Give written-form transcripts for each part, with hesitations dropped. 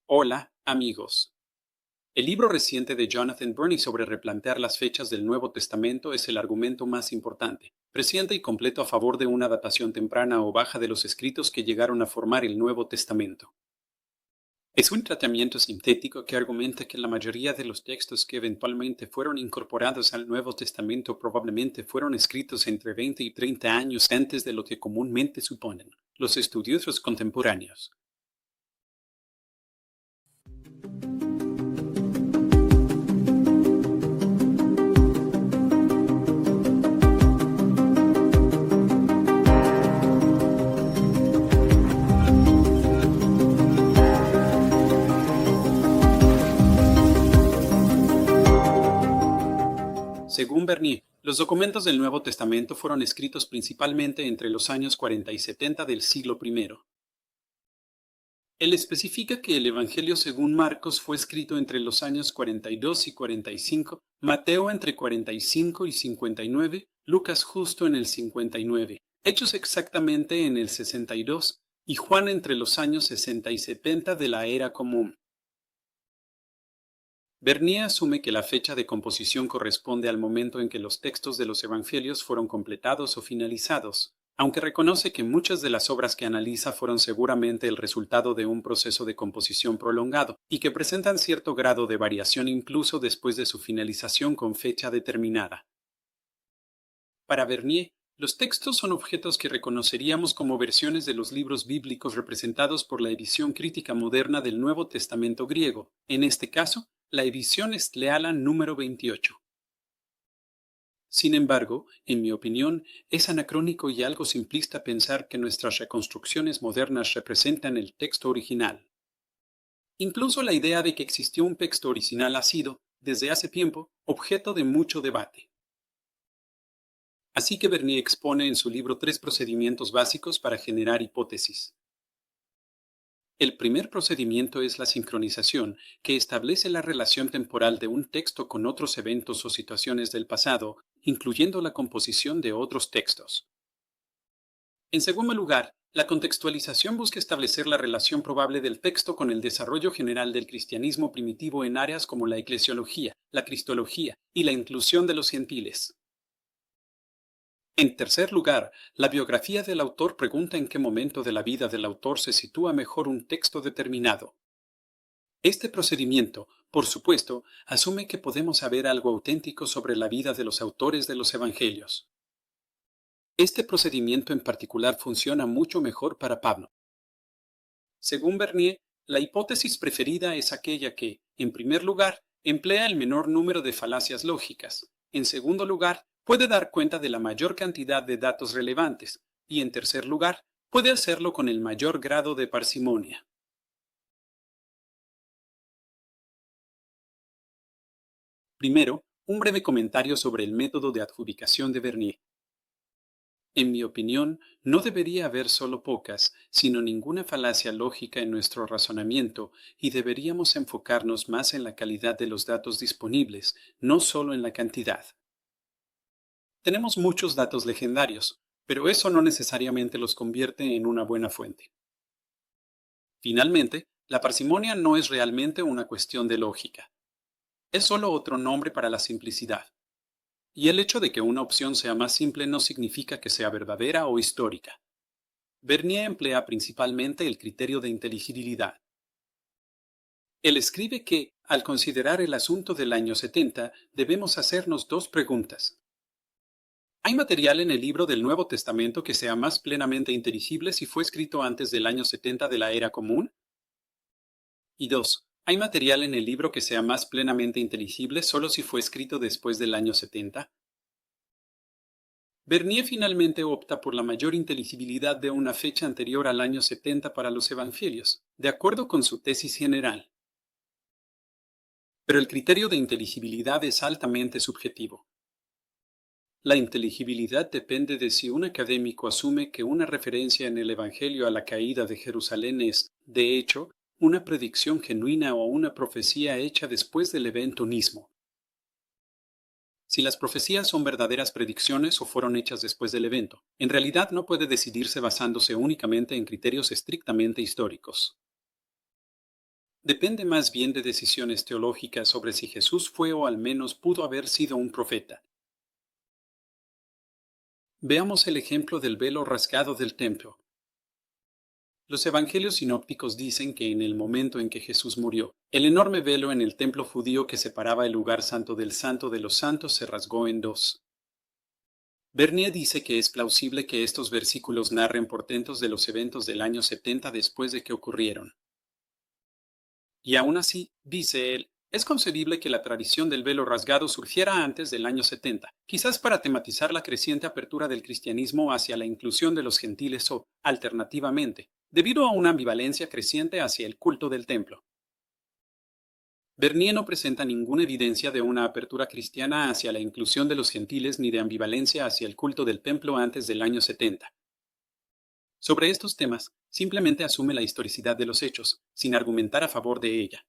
Hola, amigos. El libro reciente de Jonathan Burney sobre replantear las fechas del Nuevo Testamento es el argumento más importante, presente y completo a favor de una datación temprana o baja de los escritos que llegaron a formar el Nuevo Testamento. Es un tratamiento sintético que argumenta que la mayoría de los textos que eventualmente fueron incorporados al Nuevo Testamento probablemente fueron escritos entre 20 y 30 años antes de lo que comúnmente suponen los estudiosos contemporáneos. Según Bernier, los documentos del Nuevo Testamento fueron escritos principalmente entre los años 40 y 70 del siglo I. Él especifica que el Evangelio según Marcos fue escrito entre los años 42 y 45, Mateo entre 45 y 59, Lucas justo en el 59, Hechos exactamente en el 62 y Juan entre los años 60 y 70 de la era común. Bernier asume que la fecha de composición corresponde al momento en que los textos de los evangelios fueron completados o finalizados, aunque reconoce que muchas de las obras que analiza fueron seguramente el resultado de un proceso de composición prolongado y que presentan cierto grado de variación incluso después de su finalización con fecha determinada. Para Bernier, los textos son objetos que reconoceríamos como versiones de los libros bíblicos representados por la edición crítica moderna del Nuevo Testamento griego, en este caso, la edición Estleala número 28. Sin embargo, en mi opinión, es anacrónico y algo simplista pensar que nuestras reconstrucciones modernas representan el texto original. Incluso la idea de que existió un texto original ha sido, desde hace tiempo, objeto de mucho debate. Así que Bernier expone en su libro 3 procedimientos básicos para generar hipótesis. El primer procedimiento es la sincronización, que establece la relación temporal de un texto con otros eventos o situaciones del pasado, incluyendo la composición de otros textos. En segundo lugar, la contextualización busca establecer la relación probable del texto con el desarrollo general del cristianismo primitivo en áreas como la eclesiología, la cristología y la inclusión de los gentiles. En tercer lugar, la biografía del autor pregunta en qué momento de la vida del autor se sitúa mejor un texto determinado. Este procedimiento, por supuesto, asume que podemos saber algo auténtico sobre la vida de los autores de los evangelios. Este procedimiento en particular funciona mucho mejor para Pablo. Según Bernier, la hipótesis preferida es aquella que, en primer lugar, emplea el menor número de falacias lógicas. En segundo lugar, puede dar cuenta de la mayor cantidad de datos relevantes. Y en tercer lugar, puede hacerlo con el mayor grado de parsimonia. Primero, un breve comentario sobre el método de adjudicación de Bernier. En mi opinión, no debería haber solo pocas, sino ninguna falacia lógica en nuestro razonamiento, y deberíamos enfocarnos más en la calidad de los datos disponibles, no solo en la cantidad. Tenemos muchos datos legendarios, pero eso no necesariamente los convierte en una buena fuente. Finalmente, la parsimonia no es realmente una cuestión de lógica. Es solo otro nombre para la simplicidad. Y el hecho de que una opción sea más simple no significa que sea verdadera o histórica. Bernier emplea principalmente el criterio de inteligibilidad. Él escribe que, al considerar el asunto del año 70, debemos hacernos dos preguntas. ¿Hay material en el libro del Nuevo Testamento que sea más plenamente inteligible si fue escrito antes del año 70 de la era común? Y dos, ¿hay material en el libro que sea más plenamente inteligible solo si fue escrito después del año 70? Bernier finalmente opta por la mayor inteligibilidad de una fecha anterior al año 70 para los evangelios, de acuerdo con su tesis general. Pero el criterio de inteligibilidad es altamente subjetivo. La inteligibilidad depende de si un académico asume que una referencia en el Evangelio a la caída de Jerusalén es, de hecho, una predicción genuina o una profecía hecha después del evento mismo. Si las profecías son verdaderas predicciones o fueron hechas después del evento, en realidad no puede decidirse basándose únicamente en criterios estrictamente históricos. Depende más bien de decisiones teológicas sobre si Jesús fue o al menos pudo haber sido un profeta. Veamos el ejemplo del velo rasgado del templo. Los evangelios sinópticos dicen que en el momento en que Jesús murió, el enorme velo en el templo judío que separaba el lugar santo del santo de los santos se rasgó en dos. Bernier dice que es plausible que estos versículos narren portentos de los eventos del año 70 después de que ocurrieron. Y aún así, dice él, es concebible que la tradición del velo rasgado surgiera antes del año 70, quizás para tematizar la creciente apertura del cristianismo hacia la inclusión de los gentiles o, alternativamente, debido a una ambivalencia creciente hacia el culto del templo. Bernier no presenta ninguna evidencia de una apertura cristiana hacia la inclusión de los gentiles ni de ambivalencia hacia el culto del templo antes del año 70. Sobre estos temas, simplemente asume la historicidad de los hechos, sin argumentar a favor de ella.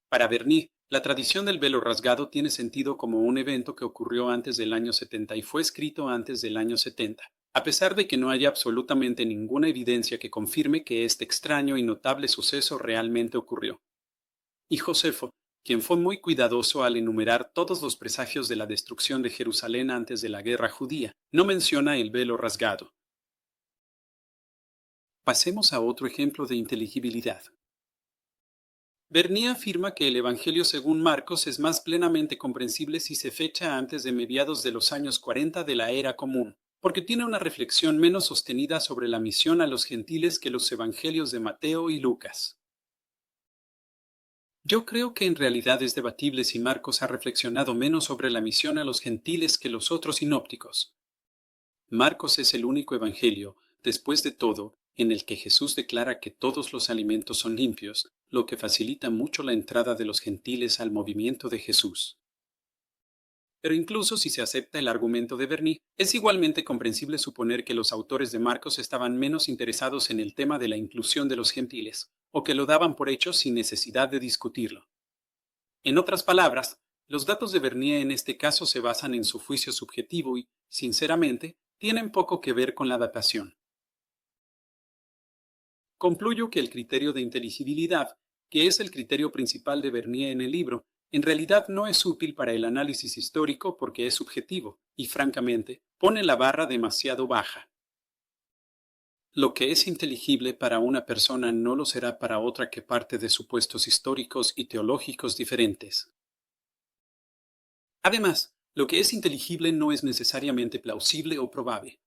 Para Bernier, la tradición del velo rasgado tiene sentido como un evento que ocurrió antes del año 70 y fue escrito antes del año 70, a pesar de que no haya absolutamente ninguna evidencia que confirme que este extraño y notable suceso realmente ocurrió. Y Josefo, quien fue muy cuidadoso al enumerar todos los presagios de la destrucción de Jerusalén antes de la guerra judía, no menciona el velo rasgado. Pasemos a otro ejemplo de inteligibilidad. Bernier afirma que el Evangelio según Marcos es más plenamente comprensible si se fecha antes de mediados de los años 40 de la era común, porque tiene una reflexión menos sostenida sobre la misión a los gentiles que los Evangelios de Mateo y Lucas. Yo creo que en realidad es debatible si Marcos ha reflexionado menos sobre la misión a los gentiles que los otros sinópticos. Marcos es el único evangelio, después de todo, en el que Jesús declara que todos los alimentos son limpios, lo que facilita mucho la entrada de los gentiles al movimiento de Jesús. Pero incluso si se acepta el argumento de Bernier, es igualmente comprensible suponer que los autores de Marcos estaban menos interesados en el tema de la inclusión de los gentiles, o que lo daban por hecho sin necesidad de discutirlo. En otras palabras, los datos de Bernier en este caso se basan en su juicio subjetivo y, sinceramente, tienen poco que ver con la datación. Concluyo que el criterio de inteligibilidad, que es el criterio principal de Bernier en el libro, en realidad no es útil para el análisis histórico porque es subjetivo y, francamente, pone la barra demasiado baja. Lo que es inteligible para una persona no lo será para otra que parte de supuestos históricos y teológicos diferentes. Además, lo que es inteligible no es necesariamente plausible o probable.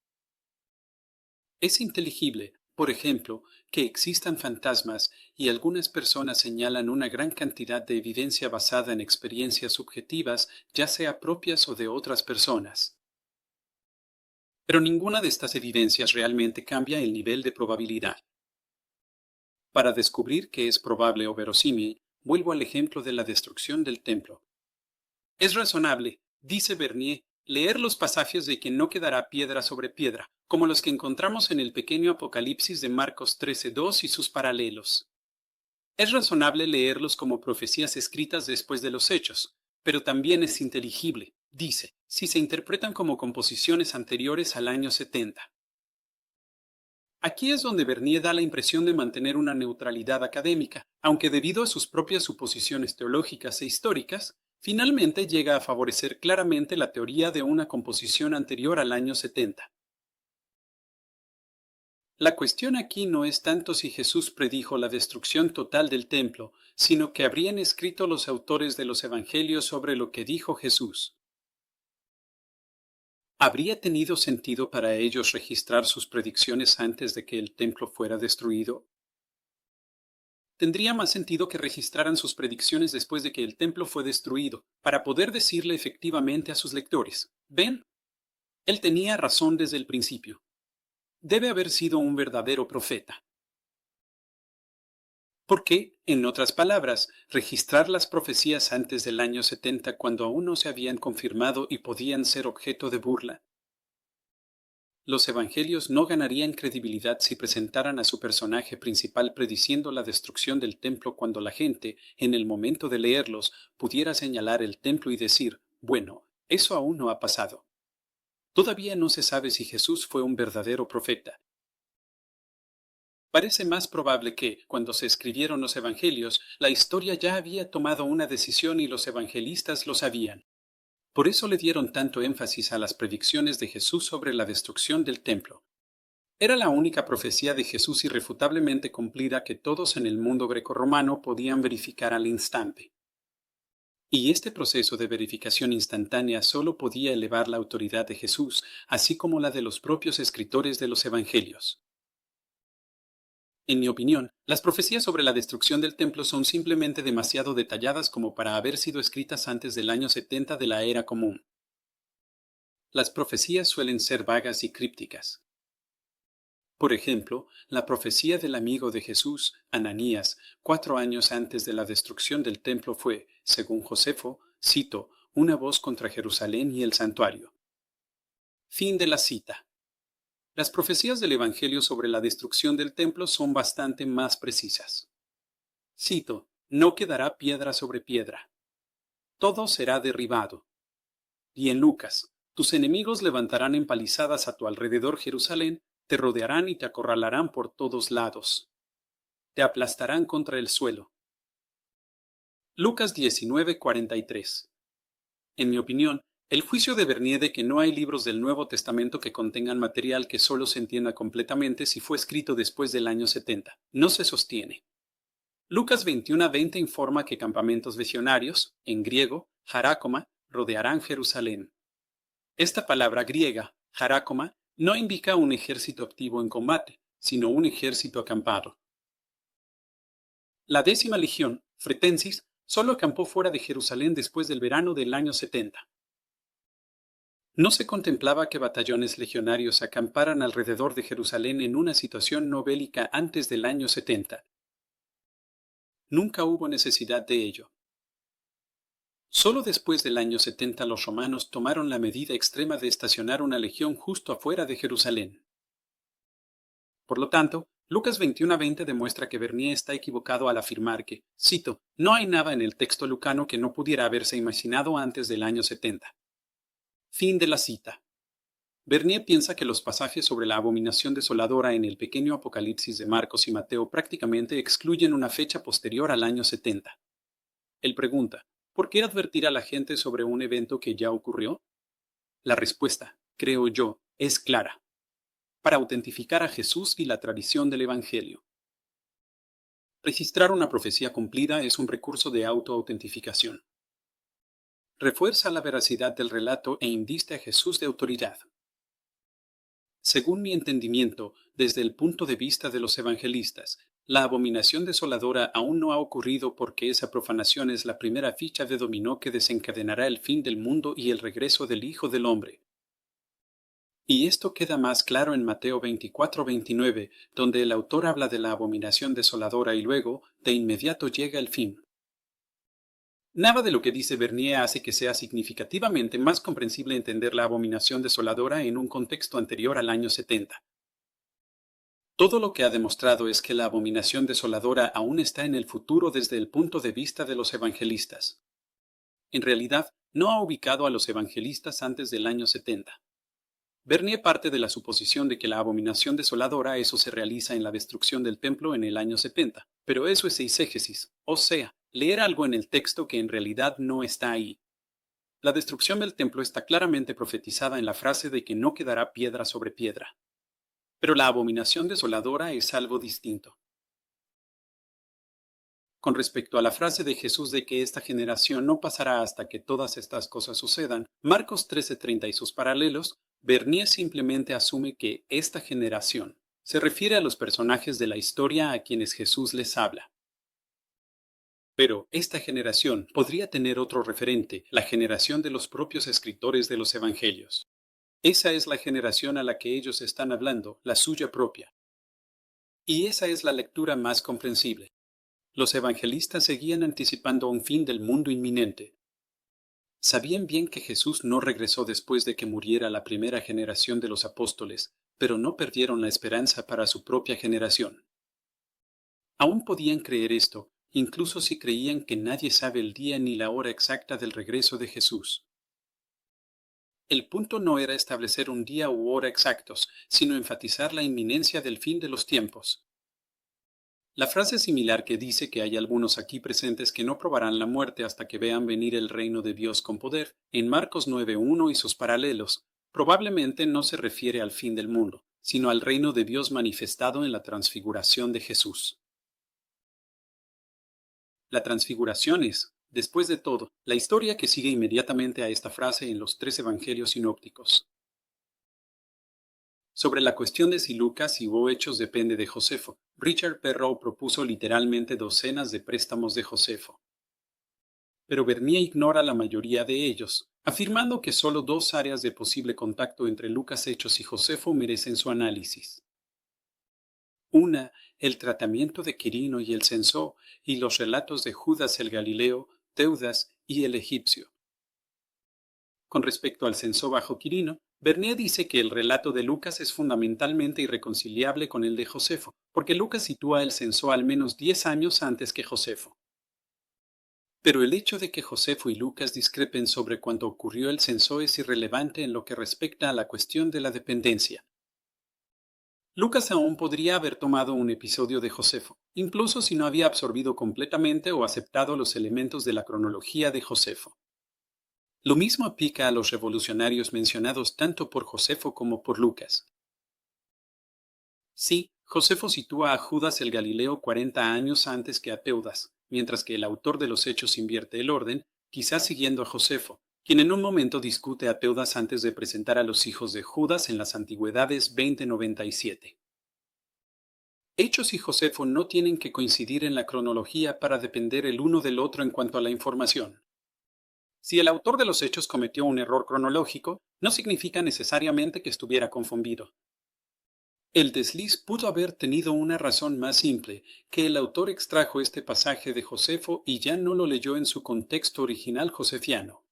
Es inteligible, por ejemplo, que existan fantasmas y algunas personas señalan una gran cantidad de evidencia basada en experiencias subjetivas, ya sea propias o de otras personas. Pero ninguna de estas evidencias realmente cambia el nivel de probabilidad. Para descubrir qué es probable o verosímil, vuelvo al ejemplo de la destrucción del templo. Es razonable, dice Bernier, leer los pasajes de que no quedará piedra sobre piedra, como los que encontramos en el pequeño Apocalipsis de Marcos 13:2 y sus paralelos. Es razonable leerlos como profecías escritas después de los hechos, pero también es inteligible, dice, si se interpretan como composiciones anteriores al año 70. Aquí es donde Bernier da la impresión de mantener una neutralidad académica, aunque debido a sus propias suposiciones teológicas e históricas, finalmente llega a favorecer claramente la teoría de una composición anterior al año 70. La cuestión aquí no es tanto si Jesús predijo la destrucción total del templo, sino que habrían escrito los autores de los evangelios sobre lo que dijo Jesús. ¿Habría tenido sentido para ellos registrar sus predicciones antes de que el templo fuera destruido? Tendría más sentido que registraran sus predicciones después de que el templo fue destruido, para poder decirle efectivamente a sus lectores, ¿ven? Él tenía razón desde el principio. Debe haber sido un verdadero profeta. Porque, en otras palabras, registrar las profecías antes del año 70 cuando aún no se habían confirmado y podían ser objeto de burla. Los evangelios no ganarían credibilidad si presentaran a su personaje principal prediciendo la destrucción del templo cuando la gente, en el momento de leerlos, pudiera señalar el templo y decir, bueno, eso aún no ha pasado. Todavía no se sabe si Jesús fue un verdadero profeta. Parece más probable que, cuando se escribieron los evangelios, la historia ya había tomado una decisión y los evangelistas lo sabían. Por eso le dieron tanto énfasis a las predicciones de Jesús sobre la destrucción del templo. Era la única profecía de Jesús irrefutablemente cumplida que todos en el mundo grecorromano podían verificar al instante. Y este proceso de verificación instantánea solo podía elevar la autoridad de Jesús, así como la de los propios escritores de los evangelios. En mi opinión, las profecías sobre la destrucción del templo son simplemente demasiado detalladas como para haber sido escritas antes del año 70 de la era común. Las profecías suelen ser vagas y crípticas. Por ejemplo, la profecía del amigo de Jesús, Ananías, 4 años antes de la destrucción del templo fue, según Josefo, cito, una voz contra Jerusalén y el santuario. Fin de la cita. Las profecías del Evangelio sobre la destrucción del templo son bastante más precisas. Cito, no quedará piedra sobre piedra. Todo será derribado. Y en Lucas, tus enemigos levantarán empalizadas a tu alrededor Jerusalén, te rodearán y te acorralarán por todos lados. Te aplastarán contra el suelo. Lucas 19:43. En mi opinión, el juicio de Bernier de que no hay libros del Nuevo Testamento que contengan material que solo se entienda completamente si fue escrito después del año 70 no se sostiene. Lucas 21:20 informa que campamentos visionarios, en griego, jarácoma, rodearán Jerusalén. Esta palabra griega, jarácoma, no indica un ejército activo en combate, sino un ejército acampado. La 10ª legión, fretensis, solo acampó fuera de Jerusalén después del verano del año 70. No se contemplaba que batallones legionarios acamparan alrededor de Jerusalén en una situación no bélica antes del año 70. Nunca hubo necesidad de ello. Solo después del año 70 los romanos tomaron la medida extrema de estacionar una legión justo afuera de Jerusalén. Por lo tanto, Lucas 21:20 demuestra que Bernier está equivocado al afirmar que, cito, no hay nada en el texto lucano que no pudiera haberse imaginado antes del año 70. Fin de la cita. Bernier piensa que los pasajes sobre la abominación desoladora en el pequeño Apocalipsis de Marcos y Mateo prácticamente excluyen una fecha posterior al año 70. Él pregunta, ¿por qué advertir a la gente sobre un evento que ya ocurrió? La respuesta, creo yo, es clara. Para autentificar a Jesús y la tradición del Evangelio. Registrar una profecía cumplida es un recurso de autoautentificación. Refuerza la veracidad del relato e inviste a Jesús de autoridad. Según mi entendimiento, desde el punto de vista de los evangelistas, la abominación desoladora aún no ha ocurrido porque esa profanación es la primera ficha de dominó que desencadenará el fin del mundo y el regreso del Hijo del Hombre. Y esto queda más claro en Mateo 24:29, donde el autor habla de la abominación desoladora y luego, de inmediato llega el fin. Nada de lo que dice Bernier hace que sea significativamente más comprensible entender la abominación desoladora en un contexto anterior al año 70. Todo lo que ha demostrado es que la abominación desoladora aún está en el futuro desde el punto de vista de los evangelistas. En realidad, no ha ubicado a los evangelistas antes del año 70. Bernier parte de la suposición de que la abominación desoladora eso se realiza en la destrucción del templo en el año 70, pero eso es eisegesis, o sea, leer algo en el texto que en realidad no está ahí. La destrucción del templo está claramente profetizada en la frase de que no quedará piedra sobre piedra. Pero la abominación desoladora es algo distinto. Con respecto a la frase de Jesús de que esta generación no pasará hasta que todas estas cosas sucedan, Marcos 13:30 y sus paralelos, Bernier simplemente asume que esta generación se refiere a los personajes de la historia a quienes Jesús les habla. Pero esta generación podría tener otro referente, la generación de los propios escritores de los evangelios. Esa es la generación a la que ellos están hablando, la suya propia. Y esa es la lectura más comprensible. Los evangelistas seguían anticipando un fin del mundo inminente. Sabían bien que Jesús no regresó después de que muriera la primera generación de los apóstoles, pero no perdieron la esperanza para su propia generación. Aún podían creer esto, incluso si creían que nadie sabe el día ni la hora exacta del regreso de Jesús. El punto no era establecer un día u hora exactos, sino enfatizar la inminencia del fin de los tiempos. La frase similar que dice que hay algunos aquí presentes que no probarán la muerte hasta que vean venir el reino de Dios con poder, en Marcos 9:1 y sus paralelos, probablemente no se refiere al fin del mundo, sino al reino de Dios manifestado en la transfiguración de Jesús. La transfiguración es, después de todo, la historia que sigue inmediatamente a esta frase en los tres evangelios sinópticos. Sobre la cuestión de si Lucas y o Hechos depende de Josefo, Richard Perrow propuso literalmente docenas de préstamos de Josefo. Pero Bernier ignora la mayoría de ellos, afirmando que solo dos áreas de posible contacto entre Lucas Hechos y Josefo merecen su análisis. Una, el tratamiento de Quirino y el censor, y los relatos de Judas el Galileo, Teudas y el egipcio. Con respecto al censo bajo Quirino, Bernier dice que el relato de Lucas es fundamentalmente irreconciliable con el de Josefo, porque Lucas sitúa el censo al menos 10 años antes que Josefo. Pero el hecho de que Josefo y Lucas discrepen sobre cuándo ocurrió el censo es irrelevante en lo que respecta a la cuestión de la dependencia. Lucas aún podría haber tomado un episodio de Josefo, incluso si no había absorbido completamente o aceptado los elementos de la cronología de Josefo. Lo mismo aplica a los revolucionarios mencionados tanto por Josefo como por Lucas. Sí, Josefo sitúa a Judas el Galileo 40 años antes que a Teudas, mientras que el autor de los Hechos invierte el orden, quizás siguiendo a Josefo, quien en un momento discute a Teudas antes de presentar a los hijos de Judas en las Antigüedades 2097. Hechos y Josefo no tienen que coincidir en la cronología para depender el uno del otro en cuanto a la información. Si el autor de los Hechos cometió un error cronológico, no significa necesariamente que estuviera confundido. El desliz pudo haber tenido una razón más simple, que el autor extrajo este pasaje de Josefo y ya no lo leyó en su contexto original josefiano.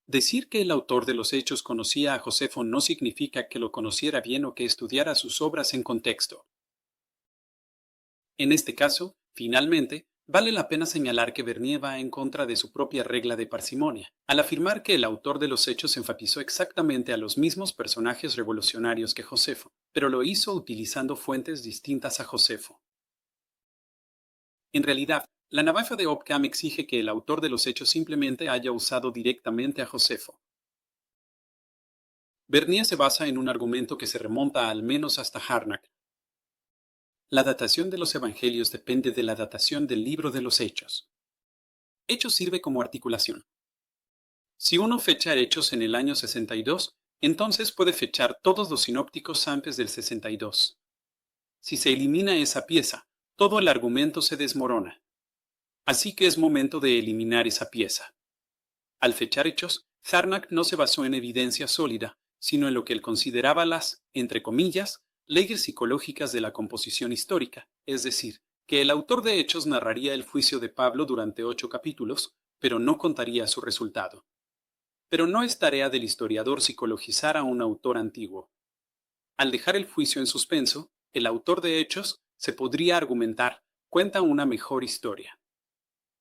Decir que el autor de los Hechos conocía a Josefo no significa que lo conociera bien o que estudiara sus obras en contexto. En este caso, finalmente, vale la pena señalar que Bernier va en contra de su propia regla de parsimonia, al afirmar que el autor de los Hechos enfatizó exactamente a los mismos personajes revolucionarios que Josefo, pero lo hizo utilizando fuentes distintas a Josefo. En realidad, la navaja de Occam exige que el autor de los Hechos simplemente haya usado directamente a Josefo. Bernier se basa en un argumento que se remonta al menos hasta Harnack. La datación de los evangelios depende de la datación del libro de los Hechos. Hechos sirve como articulación. Si uno fecha Hechos en el año 62, entonces puede fechar todos los sinópticos antes del 62. Si se elimina esa pieza, todo el argumento se desmorona. Así que es momento de eliminar esa pieza. Al fechar Hechos, Harnack no se basó en evidencia sólida, sino en lo que él consideraba las, entre comillas, leyes psicológicas de la composición histórica, es decir, que el autor de Hechos narraría el juicio de Pablo durante 8 capítulos, pero no contaría su resultado. Pero no es tarea del historiador psicologizar a un autor antiguo. Al dejar el juicio en suspenso, el autor de Hechos, se podría argumentar, cuenta una mejor historia.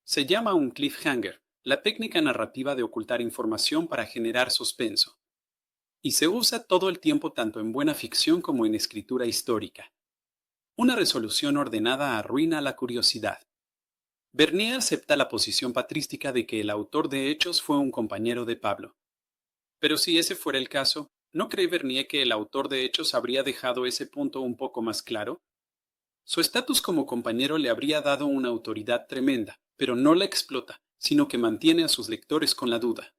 Se llama un cliffhanger, la técnica narrativa de ocultar información para generar suspenso. Y se usa todo el tiempo tanto en buena ficción como en escritura histórica. Una resolución ordenada arruina la curiosidad. Bernier acepta la posición patrística de que el autor de Hechos fue un compañero de Pablo. Pero si ese fuera el caso, ¿no cree Bernier que el autor de Hechos habría dejado ese punto un poco más claro? Su estatus como compañero le habría dado una autoridad tremenda, pero no la explota, sino que mantiene a sus lectores con la duda.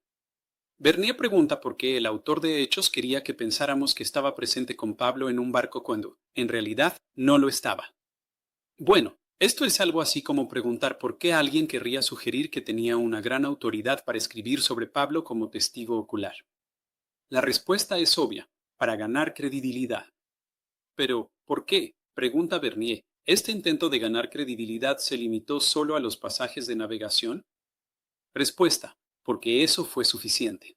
Bernier pregunta por qué el autor de Hechos quería que pensáramos que estaba presente con Pablo en un barco cuando, en realidad, no lo estaba. Bueno, esto es algo así como preguntar por qué alguien querría sugerir que tenía una gran autoridad para escribir sobre Pablo como testigo ocular. La respuesta es obvia, para ganar credibilidad. Pero, ¿por qué? Pregunta Bernier. ¿Este intento de ganar credibilidad se limitó solo a los pasajes de navegación? Respuesta, porque eso fue suficiente.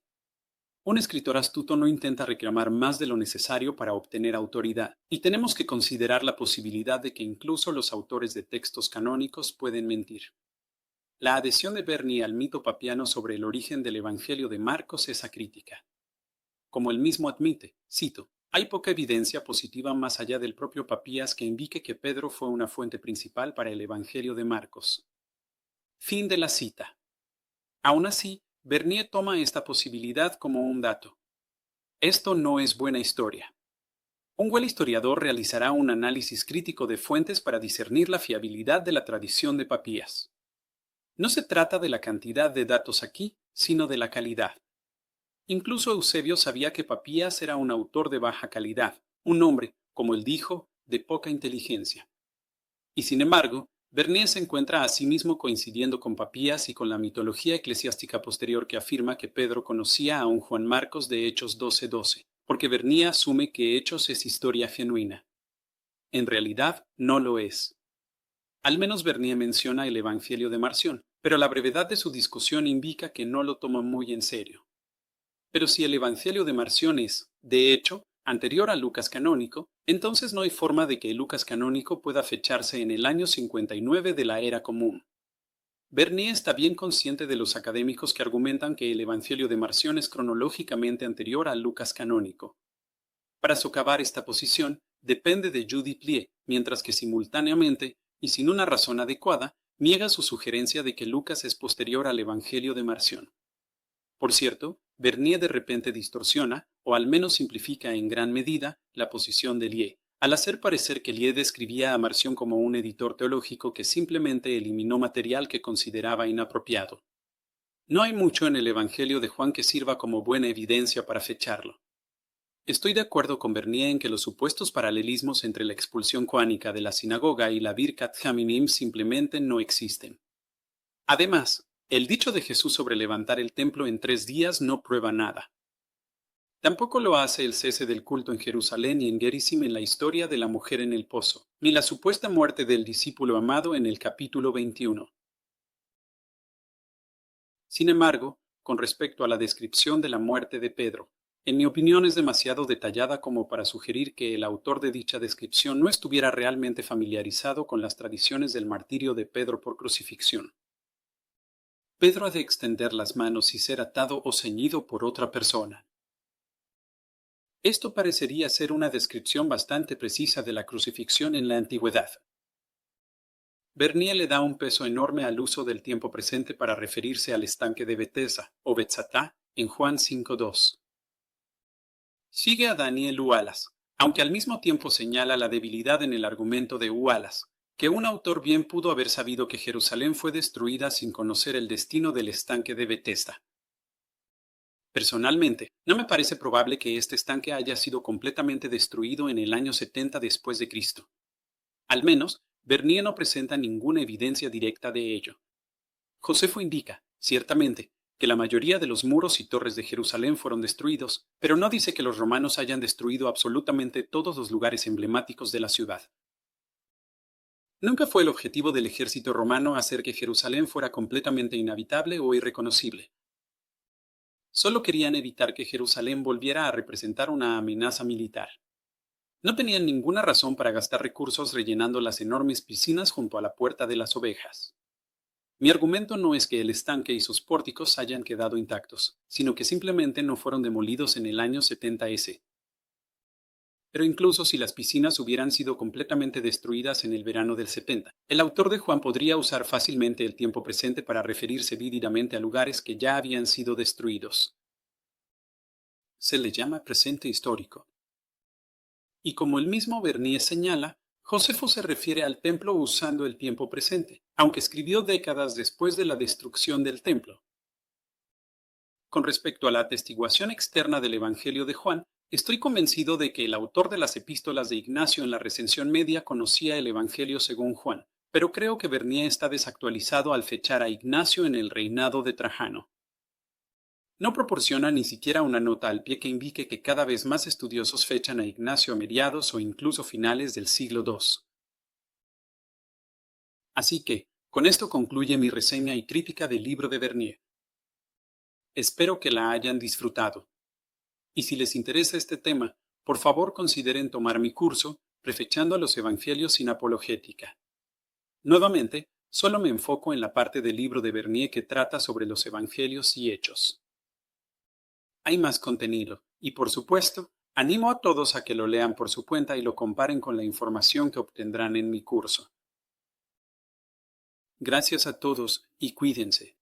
Un escritor astuto no intenta reclamar más de lo necesario para obtener autoridad, y tenemos que considerar la posibilidad de que incluso los autores de textos canónicos pueden mentir. La adhesión de Bernier al mito papiano sobre el origen del Evangelio de Marcos es acrítica. Como él mismo admite, cito, Hay poca evidencia positiva más allá del propio Papías que indique que Pedro fue una fuente principal para el Evangelio de Marcos. Fin de la cita. Aún así, Bernier toma esta posibilidad como un dato. Esto no es buena historia. Un buen historiador realizará un análisis crítico de fuentes para discernir la fiabilidad de la tradición de Papías. No se trata de la cantidad de datos aquí, sino de la calidad. Incluso Eusebio sabía que Papías era un autor de baja calidad, un hombre, como él dijo, de poca inteligencia. Y sin embargo, Bernier se encuentra a sí mismo coincidiendo con Papías y con la mitología eclesiástica posterior que afirma que Pedro conocía a un Juan Marcos de Hechos 12:12, porque Bernier asume que Hechos es historia genuina. En realidad, no lo es. Al menos Bernier menciona el Evangelio de Marción, pero la brevedad de su discusión indica que no lo toma muy en serio. Pero si el Evangelio de Marción es, de hecho, anterior al Lucas canónico, entonces no hay forma de que el Lucas canónico pueda fecharse en el año 59 de la era común. Bernier está bien consciente de los académicos que argumentan que el Evangelio de Marción es cronológicamente anterior al Lucas canónico. Para socavar esta posición, depende de Judy Plie, mientras que simultáneamente, y sin una razón adecuada, niega su sugerencia de que Lucas es posterior al Evangelio de Marción. Por cierto, Bernier de repente distorsiona, o al menos simplifica en gran medida, la posición de Lie, al hacer parecer que Lie describía a Marción como un editor teológico que simplemente eliminó material que consideraba inapropiado. No hay mucho en el Evangelio de Juan que sirva como buena evidencia para fecharlo. Estoy de acuerdo con Bernier en que los supuestos paralelismos entre la expulsión coánica de la sinagoga y la Birkat Haminim simplemente no existen. Además, el dicho de Jesús sobre levantar el templo en 3 días no prueba nada. Tampoco lo hace el cese del culto en Jerusalén y en Gerizim en la historia de la mujer en el pozo, ni la supuesta muerte del discípulo amado en el capítulo 21. Sin embargo, con respecto a la descripción de la muerte de Pedro, en mi opinión es demasiado detallada como para sugerir que el autor de dicha descripción no estuviera realmente familiarizado con las tradiciones del martirio de Pedro por crucifixión. Pedro ha de extender las manos y ser atado o ceñido por otra persona. Esto parecería ser una descripción bastante precisa de la crucifixión en la antigüedad. Bernier le da un peso enorme al uso del tiempo presente para referirse al estanque de Betesda, o Betzatá, en Juan 5:2. Sigue a Daniel Ualas, aunque al mismo tiempo señala la debilidad en el argumento de Ualas, que un autor bien pudo haber sabido que Jerusalén fue destruida sin conocer el destino del estanque de Betesda. Personalmente, no me parece probable que este estanque haya sido completamente destruido en el año 70 después de Cristo. Al menos, Bernier no presenta ninguna evidencia directa de ello. Josefo indica, ciertamente, que la mayoría de los muros y torres de Jerusalén fueron destruidos, pero no dice que los romanos hayan destruido absolutamente todos los lugares emblemáticos de la ciudad. Nunca fue el objetivo del ejército romano hacer que Jerusalén fuera completamente inhabitable o irreconocible. Solo querían evitar que Jerusalén volviera a representar una amenaza militar. No tenían ninguna razón para gastar recursos rellenando las enormes piscinas junto a la Puerta de las Ovejas. Mi argumento no es que el estanque y sus pórticos hayan quedado intactos, sino que simplemente no fueron demolidos en el año 70 S. Pero incluso si las piscinas hubieran sido completamente destruidas en el verano del 70, el autor de Juan podría usar fácilmente el tiempo presente para referirse vívidamente a lugares que ya habían sido destruidos. Se le llama presente histórico. Y como el mismo Bernier señala, Josefo se refiere al templo usando el tiempo presente, aunque escribió décadas después de la destrucción del templo. Con respecto a la atestiguación externa del Evangelio de Juan, estoy convencido de que el autor de las epístolas de Ignacio en la Recensión Media conocía el Evangelio según Juan, pero creo que Bernier está desactualizado al fechar a Ignacio en el reinado de Trajano. No proporciona ni siquiera una nota al pie que indique que cada vez más estudiosos fechan a Ignacio a mediados o incluso finales del siglo II. Así que, con esto concluye mi reseña y crítica del libro de Bernier. Espero que la hayan disfrutado. Y si les interesa este tema, por favor consideren tomar mi curso, Prefechando a los Evangelios sin Apologética. Nuevamente, solo me enfoco en la parte del libro de Bernier que trata sobre los Evangelios y Hechos. Hay más contenido, y por supuesto, Animo a todos a que lo lean por su cuenta y lo comparen con la información que obtendrán en mi curso. Gracias a todos y cuídense.